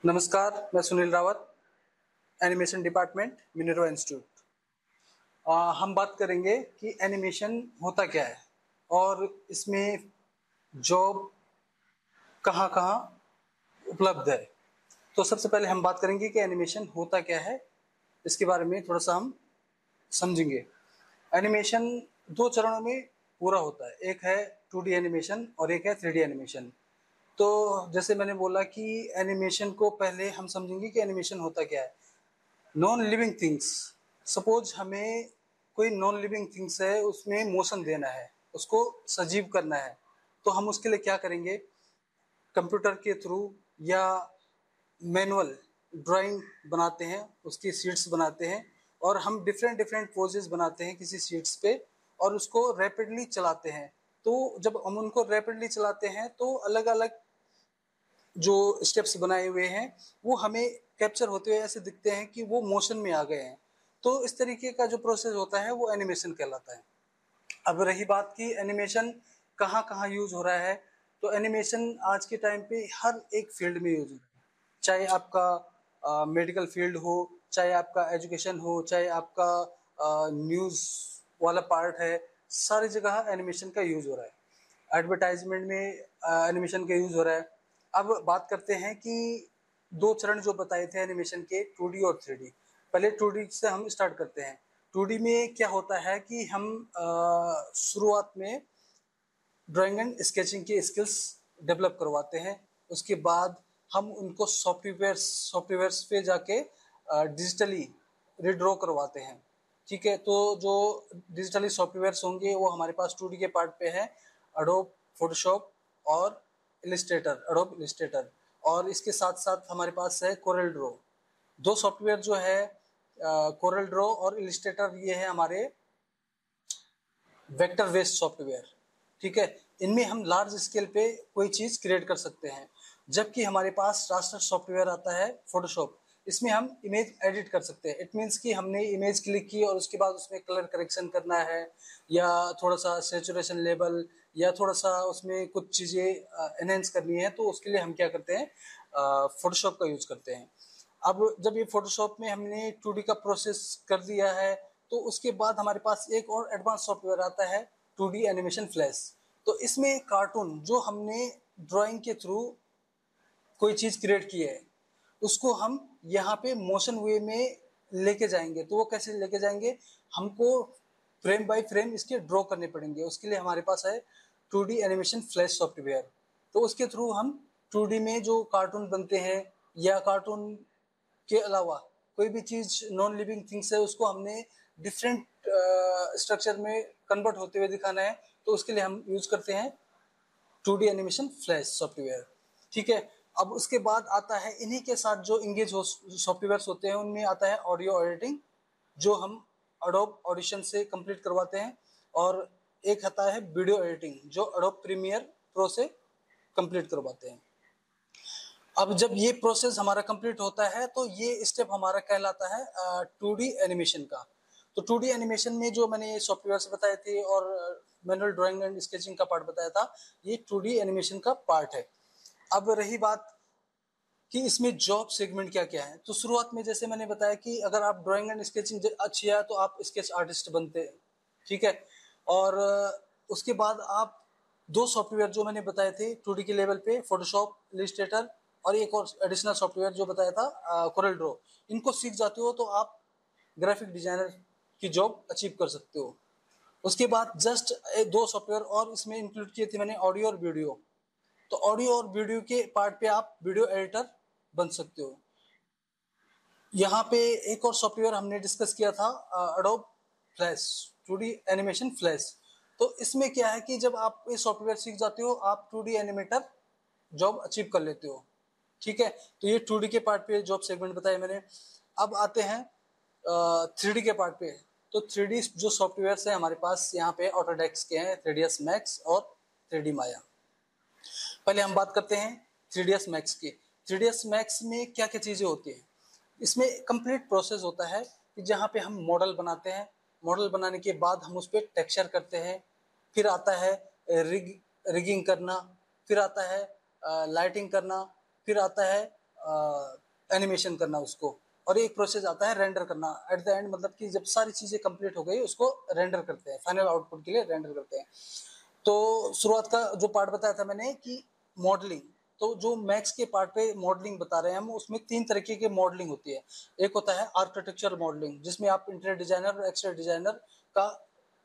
नमस्कार, मैं Sunil Rawat, animation department, Minerva institute. हम बात करेंगे कि एनिमेशन होता क्या है और इसमें जॉब कहाँ-कहाँ उपलब्ध है। तो सबसे पहले हम बात करेंगे कि एनिमेशन होता क्या है, इसके बारे में थोड़ा-सा हम समझेंगे। एनिमेशन 2 चरणों में पूरा होता है, एक है 2D एनिमेशन और एक है 3D एनिमेशन। तो जैसे मैंने बोला कि एनिमेशन को पहले हम समझेंगे कि एनिमेशन होता क्या है। नॉन लिविंग थिंग्स, सपोज हमें कोई नॉन लिविंग थिंग्स है, उसमें मोशन देना है, उसको सजीव करना है, तो हम उसके लिए क्या करेंगे? कंप्यूटर के थ्रू या मैनुअल ड्राइंग बनाते हैं, उसकी शीट्स बनाते हैं और हम डिफरेंट डिफरेंट पोजेस बनाते हैं किसी शीट्स पे और उसको रैपिडली चलाते हैं। तो जब हम उनको रैपिडली चलाते हैं तो अलग अलग जो स्टेप्स बनाए हुए हैं वो हमें कैप्चर होते हुए ऐसे दिखते हैं कि वो मोशन में आ गए हैं। तो इस तरीके का जो प्रोसेस होता है वो एनिमेशन कहलाता है। अब रही बात कि एनिमेशन कहाँ कहाँ यूज हो रहा है, तो एनिमेशन आज के टाइम पे हर एक फील्ड में यूज हो रहा है। चाहे आपका मेडिकल फील्ड हो, चाहे आपका एजुकेशन हो, चाहे आपका न्यूज़ वाला पार्ट है, सारी जगह एनिमेशन का यूज हो रहा है। एडवर्टाइजमेंट में एनिमेशन का यूज हो रहा है। अब बात करते हैं कि दो चरण जो बताए थे एनिमेशन के, 2D और 3D। पहले 2D से हम स्टार्ट करते हैं। 2D में क्या होता है कि हम शुरुआत में ड्राइंग एंड स्केचिंग की स्किल्स डेवलप करवाते हैं। उसके बाद हम उनको सॉफ्टवेयर्स पे जाके डिजिटली रिड्रॉ करवाते हैं। ठीक है, तो जो डिजिटली सॉफ्टवेयर्स होंगे वो हमारे पास 2D के पार्ट पे है, अडोब फोटोशॉप और इलिस्ट्रेटर, अडोब इलिस्ट्रेटर। और इसके साथ साथ हमारे पास है कोरल ड्रॉ। दो सॉफ्टवेयर जो है, कोरल ड्रॉ और इलिस्ट्रेटर, ये है हमारे वेक्टर बेस्ड सॉफ्टवेयर। ठीक है, इनमें हम लार्ज स्केल पे कोई चीज क्रिएट कर सकते हैं। जबकि हमारे पास रास्टर सॉफ्टवेयर आता है फोटोशॉप, इसमें हम इमेज एडिट कर सकते हैं। इट मीन्स कि हमने इमेज क्लिक की और उसके बाद उसमें कलर करेक्शन करना है या थोड़ा सा सेचुरेशन लेवल या थोड़ा सा उसमें कुछ चीज़ें एनहेंस करनी है, तो उसके लिए हम क्या करते हैं, फोटोशॉप का यूज करते हैं। अब जब ये फोटोशॉप में हमने 2D का प्रोसेस कर दिया है, तो उसके बाद हमारे पास एक और एडवांस सॉफ्टवेयर आता है, 2D एनिमेशन फ्लैश। तो इसमें कार्टून जो हमने ड्राइंग के थ्रू कोई चीज क्रिएट की है, उसको हम यहाँ पे मोशन वे में लेके जाएंगे। तो वो कैसे लेके जाएंगे? हमको फ्रेम बाय फ्रेम इसके ड्रॉ करने पड़ेंगे। उसके लिए हमारे पास है 2D एनिमेशन फ्लैश सॉफ्टवेयर। तो उसके थ्रू हम 2D में जो कार्टून बनते हैं या कार्टून के अलावा कोई भी चीज नॉन लिविंग थिंग्स है, उसको हमने डिफरेंट स्ट्रक्चर में कन्वर्ट होते हुए दिखाना है, तो उसके लिए हम यूज करते हैं 2D एनिमेशन फ्लैश सॉफ्टवेयर। ठीक है, अब उसके बाद आता है इन्हीं के साथ जो इंगेज हो सॉफ्टवेयर होते हैं, उनमें आता है ऑडियो एडिटिंग, जो हम अडोब ऑडिशन से कंप्लीट करवाते हैं। और एक आता है वीडियो एडिटिंग, जो अडोब प्रीमियर प्रो से कंप्लीट करवाते हैं। अब जब ये प्रोसेस हमारा कंप्लीट होता है तो ये स्टेप हमारा कहलाता है 2D एनिमेशन का। तो 2D एनिमेशन में जो मैंने ये सॉफ्टवेयर बताए थे और मैनुअल ड्राइंग एंड स्केचिंग का पार्ट बताया था, ये 2D एनिमेशन का पार्ट है। अब रही बात कि इसमें जॉब सेगमेंट क्या क्या है, तो शुरुआत में जैसे मैंने बताया कि अगर आप ड्राइंग एंड स्केचिंग अच्छी है तो आप स्केच आर्टिस्ट बनते हैं। ठीक है, और उसके बाद आप दो सॉफ्टवेयर जो मैंने बताए थे 2D के लेवल पे, फोटोशॉप, इलिस्ट्रेटर, और एक और एडिशनल सॉफ्टवेयर जो बताया था कोरल ड्रॉ, इनको सीख जाते हो तो आप ग्राफिक डिजाइनर की जॉब अचीव कर सकते हो। उसके बाद जस्ट दो सॉफ्टवेयर और इसमें इंक्लूड किए थे मैंने, ऑडियो और वीडियो। तो ऑडियो और वीडियो के पार्ट पे आप वीडियो एडिटर बन सकते हो। यहाँ पे एक और सॉफ्टवेयर हमने डिस्कस किया था, Adobe flash, 2D animation flash. तो इसमें क्या है कि जब आप ये सॉफ्टवेयर सीख जाते हो, आप 2D एनिमेटर जॉब अचीव कर लेते हो। ठीक है, तो ये 2D के पार्ट पे जॉब सेगमेंट बताया मैंने। अब आते हैं 3D के पार्ट पे। तो 3D जो सॉफ्टवेयर है हमारे पास यहाँ पे ऑटोडेस्क के हैं, 3ds मैक्स और 3D माया। पहले हम बात करते हैं 3ds मैक्स की। 3ds मैक्स में क्या क्या चीज़ें होती हैं? इसमें कंप्लीट प्रोसेस होता है कि जहाँ पे हम मॉडल बनाते हैं, मॉडल बनाने के बाद हम उस पर टेक्सचर करते हैं, फिर आता है रिगिंग करना, फिर आता है लाइटिंग करना, फिर आता है एनिमेशन करना उसको, और एक प्रोसेस आता है रेंडर करना एट द एंड, मतलब कि जब सारी चीजें कंप्लीट हो गई उसको रेंडर करते हैं, फाइनल आउटपुट के लिए रेंडर करते हैं। तो शुरुआत का जो पार्ट बताया था मैंने कि मॉडलिंग, तो जो मैक्स के पार्ट पे मॉडलिंग बता रहे हैं हम, उसमें 3 तरीके की मॉडलिंग होती है। एक होता है आर्किटेक्चर मॉडलिंग, जिसमें आप इंटीरियर डिजाइनर और एक्सटीरियर डिजाइनर का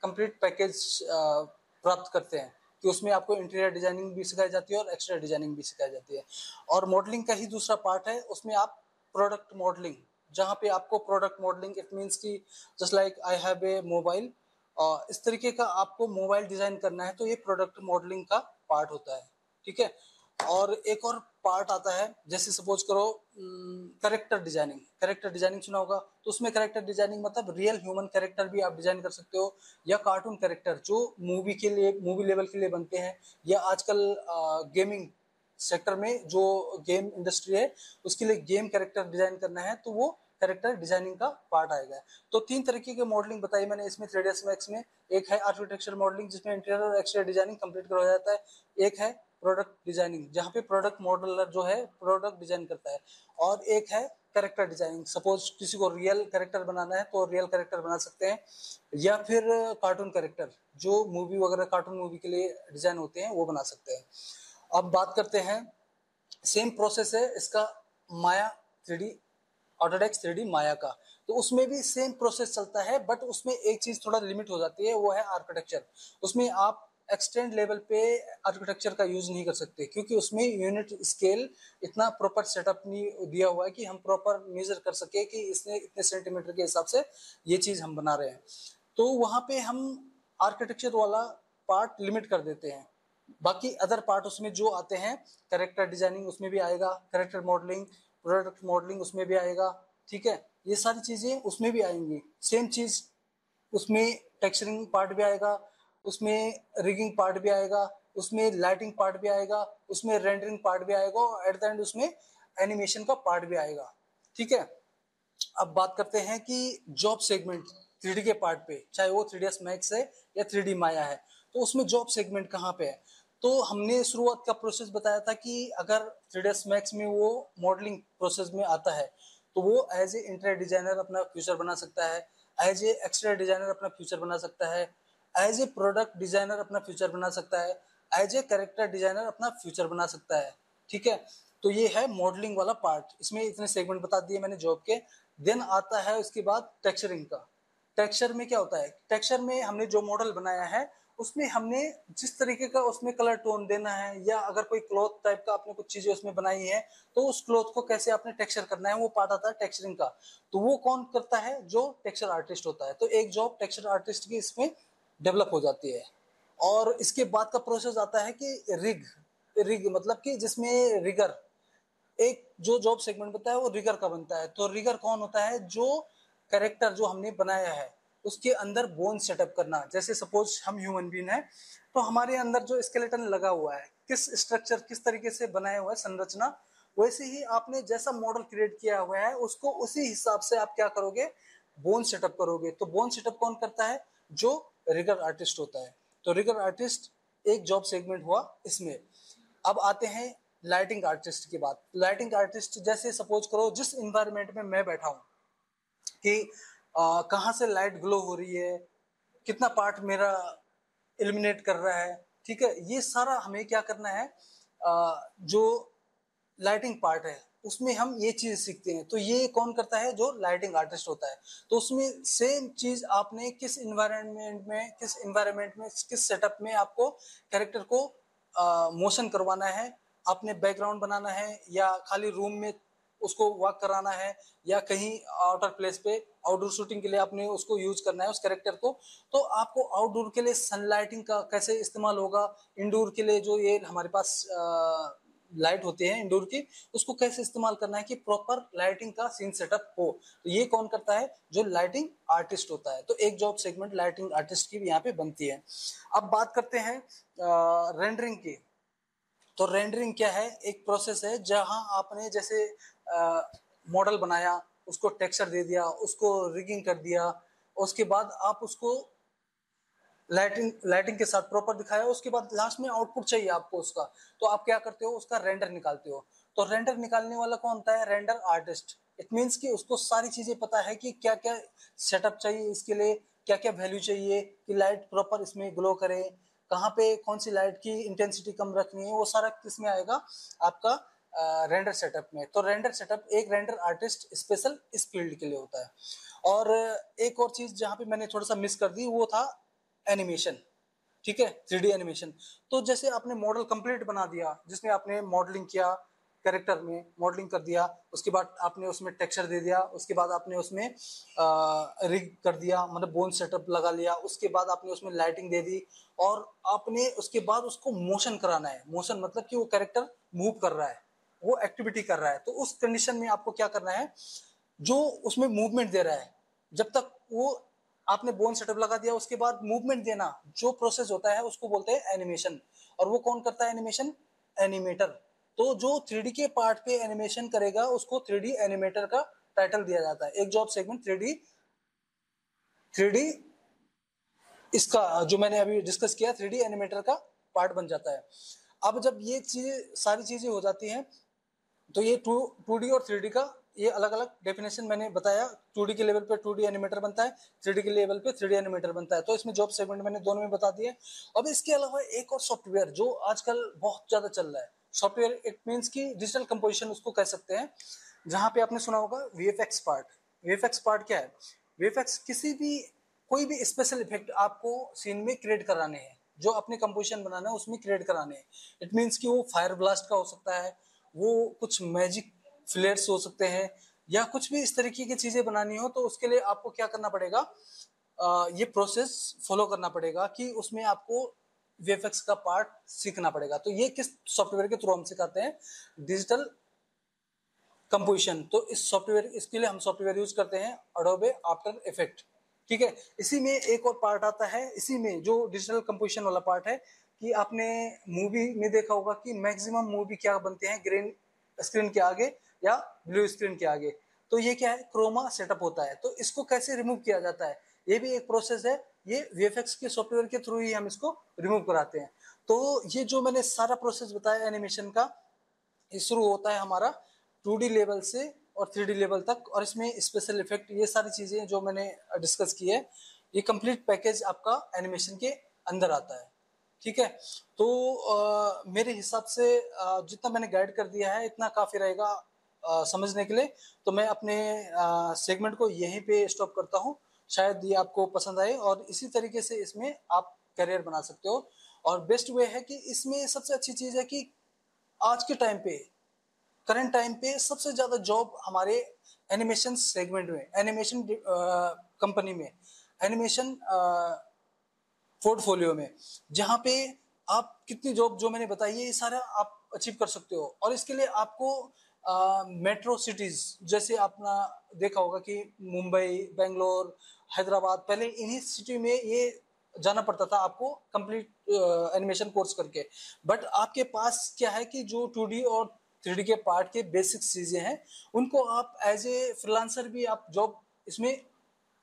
कंप्लीट पैकेज प्राप्त करते हैं, कि उसमें आपको इंटीरियर डिजाइनिंग भी सिखाई जाती है और एक्सटीरियर डिजाइनिंग भी सिखाई जाती है। और मॉडलिंग का ही दूसरा पार्ट है, उसमें आप प्रोडक्ट मॉडलिंग, जहाँ पे आपको प्रोडक्ट मॉडलिंग इट मीन्स की just like I have a mobile, इस तरीके का आपको मोबाइल डिजाइन करना है, तो ये प्रोडक्ट मॉडलिंग का पार्ट होता है। ठीक है। और एक और पार्ट आता है, जैसे सपोज करो करेक्टर डिजाइनिंग। करेक्टर डिजाइनिंग सुना होगा, तो उसमें करेक्टर डिजाइनिंग मतलब रियल ह्यूमन करेक्टर भी आप डिजाइन कर सकते हो, या कार्टून करेक्टर जो मूवी के लिए, मूवी लेवल के लिए बनते हैं, या आजकल गेमिंग सेक्टर में जो गेम इंडस्ट्री है उसके लिए गेम कैरेक्टर डिजाइन करना है, तो वो कैरेक्टर डिजाइनिंग का पार्ट आएगा। तो 3 तरीके की मॉडलिंग बताई मैंने इसमें 3ds मैक्स में। एक है आर्किटेक्चर मॉडलिंग, जिसमें इंटीरियर और एक्सटीरियर डिजाइनिंग कंप्लीट करवाया जाता है। एक है प्रोडक्ट डिजाइनिंग, जहाँ पे प्रोडक्ट मॉडलर जो है प्रोडक्ट डिजाइन करता है। और एक है कैरेक्टर डिजाइनिंग, सपोज किसी को रियल कैरेक्टर बनाना है तो रियल कैरेक्टर बना सकते हैं, या फिर कार्टून कैरेक्टर जो मूवी वगैरह कार्टून मूवी के लिए डिजाइन होते हैं वो बना सकते हैं। अब बात करते हैं, सेम प्रोसेस है इसका माया 3D, ऑटोडेस्क 3D माया का। तो उसमें भी सेम प्रोसेस चलता है, बट उसमें एक चीज थोड़ा लिमिट हो जाती है, वो है आर्किटेक्चर। उसमें आप एक्सटेंड लेवल पे आर्किटेक्चर का यूज नहीं कर सकते, क्योंकि उसमें यूनिट स्केल इतना प्रॉपर सेटअप नहीं दिया हुआ है कि हम प्रॉपर मेजर कर सके कि इसने इतने सेंटीमीटर के हिसाब से ये चीज हम बना रहे हैं। तो वहां पे हम आर्किटेक्चर वाला पार्ट लिमिट कर देते हैं। बाकी अदर पार्ट उसमें जो आते हैं, करेक्टर डिजाइनिंग उसमें भी आएगा, करेक्टर मॉडलिंग, प्रोडक्ट मॉडलिंग उसमें भी आएगा। ठीक है, ये सारी चीजें उसमें भी आएंगी। सेम चीज उसमें टेक्सचरिंग पार्ट भी आएगा, उसमें रिगिंग पार्ट भी आएगा, उसमें लाइटिंग पार्ट भी आएगा, उसमें रेंडरिंग पार्ट भी आएगा, और एट द एंड उसमें एनिमेशन का पार्ट भी आएगा। ठीक है। अब बात करते हैं कि जॉब सेगमेंट 3D के पार्ट पे, चाहे वो 3ds मैक्स है या 3D माया है, तो उसमें जॉब सेगमेंट कहाँ पे है। तो हमने शुरुआत का प्रोसेस बताया था कि अगर 3ds मैक्स में वो मॉडलिंग प्रोसेस में आता है, तो वो एज ए इंटीरियर डिजाइनर अपना फ्यूचर बना सकता है, एज ए एक्सटीरियर डिजाइनर अपना फ्यूचर बना सकता है, एज ए प्रोडक्ट डिजाइनर अपना फ्यूचर बना सकता है, एज ए कैरेक्टर डिजाइनर अपना फ्यूचर बना सकता है। ठीक है। तो ये है मॉडलिंग वाला पार्ट, इसमें इतने सेगमेंट बता दिए मैंने जॉब के। देन आता है उसके बाद टेक्सचरिंग का। टेक्सचर में क्या होता है, टेक्सचर में हमने जो मॉडल बनाया है उसमें हमने जिस तरीके का उसमें कलर टोन देना है, या अगर कोई क्लॉथ टाइप का आपने कुछ चीजें उसमें बनाई है, तो उस क्लॉथ को कैसे आपने टेक्सचर करना है, वो पार्ट आता है टेक्सचरिंग का। तो वो कौन करता है, जो टेक्सचर आर्टिस्ट होता है। तो एक जॉब टेक्सचर आर्टिस्ट की इसमें डेवलप हो जाती है। और इसके बाद का प्रोसेस आता है कि रिग। रिग मतलब कि जिसमें रिगर, एक जो जॉब सेगमेंट बनता है वो रिगर का बनता है। तो रिगर कौन होता है, जो कैरेक्टर जो हमने बनाया है उसके अंदर बोन सेटअप करना। जैसे सपोज हम ह्यूमन बीन है, तो हमारे अंदर जो स्केलेटन लगा हुआ है, किस स्ट्रक्चर किस तरीके से बनाया हुआ है संरचना, वैसे ही आपने जैसा मॉडल क्रिएट किया हुआ है उसको उसी हिसाब से आप क्या करोगे, बोन सेटअप करोगे। तो बोन सेटअप कौन करता है, जो रिगर आर्टिस्ट होता है। तो रिगर आर्टिस्ट एक जॉब सेगमेंट हुआ इसमें। अब आते हैं लाइटिंग आर्टिस्ट की बात। लाइटिंग आर्टिस्ट जैसे सपोज करो जिस इन्वायरमेंट में मैं बैठा हूँ, कि कहाँ से लाइट ग्लो हो रही है, कितना पार्ट मेरा इल्यूमिनेट कर रहा है। ठीक है, ये सारा हमें क्या करना है, जो लाइटिंग पार्ट है उसमें हम ये चीज सीखते हैं। तो ये कौन करता है, जो लाइटिंग आर्टिस्ट होता है। तो उसमें सेम चीज आपने किस इन्वायरमेंट में किस सेटअप में आपको कैरेक्टर को मोशन करवाना है, आपने बैकग्राउंड बनाना है, या खाली रूम में उसको वॉक कराना है, या कहीं आउटर प्लेस पे आउटडोर शूटिंग के लिए आपने उसको यूज करना है उस कैरेक्टर को। तो आपको आउटडोर के लिए सनलाइटिंग का कैसे इस्तेमाल होगा, इंडोर के लिए जो ये हमारे पास लाइट होती है इंडोर की, उसको कैसे इस्तेमाल करना है कि प्रॉपर लाइटिंग का सीन सेटअप हो। तो ये कौन करता है, जो लाइटिंग आर्टिस्ट होता है। तो एक जॉब सेगमेंट लाइटिंग आर्टिस्ट की भी यहाँ पे बनती है। अब बात करते हैं रेंडरिंग की। तो रेंडरिंग क्या है, एक प्रोसेस है जहां आपने जैसे मॉडल बनाया, उसको टेक्सचर दे दिया, उसको रिगिंग कर दिया, उसके बाद आप उसको लाइटिंग लाइटिंग के साथ प्रॉपर दिखाया, उसके बाद लास्ट में आउटपुट चाहिए आपको उसका। तो आप क्या करते हो, उसका रेंडर निकालते हो। तो रेंडर निकालने वाला कौन होता है? Render artist. इट मीन्स कि उसको सारी चीजें पता है कि क्या क्या सेटअप चाहिए इसके लिए, क्या क्या वैल्यू चाहिए कि लाइट प्रॉपर इसमें ग्लो करे, कहाँ पे कौन सी लाइट की इंटेंसिटी कम रखनी है, वो सारा किसमें आएगा? आपका रेंडर सेटअप में। तो रेंडर सेटअप एक रेंडर आर्टिस्ट स्पेशल इस फील्ड के लिए होता है। और एक और चीज जहाँ पे मैंने थोड़ा सा मिस कर दी वो था एनिमेशन। ठीक है, 3D एनिमेशन। तो जैसे आपने मॉडल कंप्लीट बना दिया, जिसमें आपने मॉडलिंग किया, कैरेक्टर में मॉडलिंग कर दिया, उसके बाद आपने उसमें टेक्सचर दे दिया, उसके बाद आपने उसमें रिग कर दिया, मतलब बोन सेटअप लगा लिया, उसके बाद आपने उसमें लाइटिंग दे दी, और आपने उसके बाद उसको मोशन कराना है। मोशन मतलब कि वो कैरेक्टर मूव कर रहा है, वो एक्टिविटी कर रहा है। तो उस कंडीशन में आपको क्या करना है? जो उसमें मूवमेंट दे रहा है, जब तक वो आपने बोन सेटअप लगा दिया, उसके बाद मूवमेंट देना जो प्रोसेस होता है उसको बोलते हैं एनिमेशन। और वो कौन करता है एनिमेशन? एनिमेटर। तो जो 3D के पार्ट पे एनिमेशन करेगा उसको 3D एनिमेटर का टाइटल दिया जाता है। एक जॉब सेगमेंट 3D इसका जो मैंने अभी डिस्कस किया 3D एनिमेटर का पार्ट बन जाता है। अब जब ये चीजें सारी चीजें हो जाती हैं, तो ये 2D और 3D का ये अलग अलग डेफिनेशन मैंने बताया। 2D के लेवल पे 2D एनिमेटर बनता है, 3D के लेवल पे 3D एनिमेटर बनता है। तो इसमें जॉब सेगमेंट मैंने दोनों में बता दिए। अब इसके अलावा एक और सॉफ्टवेयर जो आजकल बहुत ज्यादा चल रहा है, सॉफ्टवेयर इट मीन्स की डिजिटल कंपोजिशन उसको कह सकते हैं, जहां पे आपने सुना होगा वीएफएक्स पार्ट। वीएफएक्स पार्ट क्या है? वीएफएक्स किसी भी कोई भी स्पेशल इफेक्ट आपको सीन में क्रिएट कराने हैं, जो अपने कंपोजिशन बनाना है उसमें क्रिएट कराने हैं। इट मीन्स कि वो फायर ब्लास्ट का हो सकता है, वो कुछ मैजिक फ्लेयर्स हो सकते हैं, या कुछ भी इस तरीके की चीजें बनानी हो, तो उसके लिए आपको क्या करना पड़ेगा? ये प्रोसेस फॉलो करना पड़ेगा कि उसमें आपको वीएफएक्स का पार्ट सीखना पड़ेगा। तो ये किस सॉफ्टवेयर के थ्रू हम सिखाते हैं? Digital composition. तो इस सॉफ्टवेयर, इसके लिए हम सॉफ्टवेयर यूज करते हैं एडोबे आफ्टर इफेक्ट। ठीक है, इसी में एक और पार्ट आता है, इसी में जो डिजिटल कंपोजिशन वाला पार्ट है, कि आपने मूवी में देखा होगा कि मैक्सिमम मूवी क्या बनते हैं? ग्रीन स्क्रीन के आगे या ब्लू स्क्रीन के आगे। तो ये क्या है? क्रोमा सेटअप होता है। तो इसको कैसे रिमूव किया जाता है? ये भी एक प्रोसेस है, ये वीएफएक्स के सॉफ्टवेयर के थ्रू ही हम इसको रिमूव कराते हैं। तो ये जो मैंने सारा प्रोसेस बताया एनिमेशन का, ये शुरू होता है हमारा 2D लेवल से और 3D लेवल तक, और इसमें स्पेशल इफेक्ट, ये सारी चीजें जो मैंने डिस्कस की है, ये कंप्लीट पैकेज आपका एनिमेशन के अंदर आता है। ठीक है, तो मेरे हिसाब से जितना मैंने गाइड कर दिया है इतना काफी रहेगा समझने के लिए। तो मैं अपने सेगमेंट को यहीं पे स्टॉप करता हूँ। शायद ये आपको पसंद आए, और इसी तरीके से इसमें आप करियर बना सकते हो। और बेस्ट वे है कि इसमें सबसे अच्छी चीज है कि आज के टाइम पे, करंट टाइम पे सबसे ज्यादा जॉब हमारे एनिमेशन सेगमेंट में, एनिमेशन कंपनी में, एनिमेशन पोर्टफोलियो में, जहां पे आप कितनी जॉब जो मैंने बताई है ये सारा आप अचीव कर सकते हो। और इसके लिए आपको मेट्रो सिटीज, जैसे आपने देखा होगा कि मुंबई, बेंगलोर, हैदराबाद, पहले इन्हीं सिटी में ये जाना पड़ता था आपको कंप्लीट एनिमेशन कोर्स करके। बट आपके पास क्या है कि जो 2D और 3D के पार्ट के बेसिक चीजें हैं, उनको आप एज ए फ्रीलांसर भी आप जॉब इसमें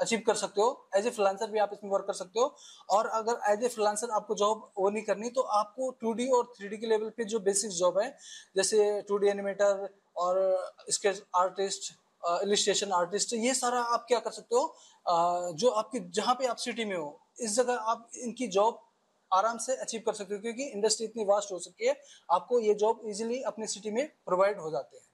अचीव कर सकते हो, एज ए फ्रीलांसर भी आप इसमें वर्क कर सकते हो। और अगर एज ए फ्रीलांसर आपको जॉब वो नहीं करनी, तो आपको 2D और 3D के लेवल पे जो बेसिक जॉब है, जैसे 2D एनिमेटर और स्केच आर्टिस्ट, इलिस्ट्रेशन आर्टिस्ट, ये सारा आप क्या कर सकते हो? जो आपकी जहाँ पे आप सिटी में हो, इस जगह आप इनकी जॉब आराम से अचीव कर सकते हो, क्योंकि इंडस्ट्री इतनी वास्ट हो सकती है, आपको ये जॉब इजीली अपनी सिटी में प्रोवाइड हो जाते हैं।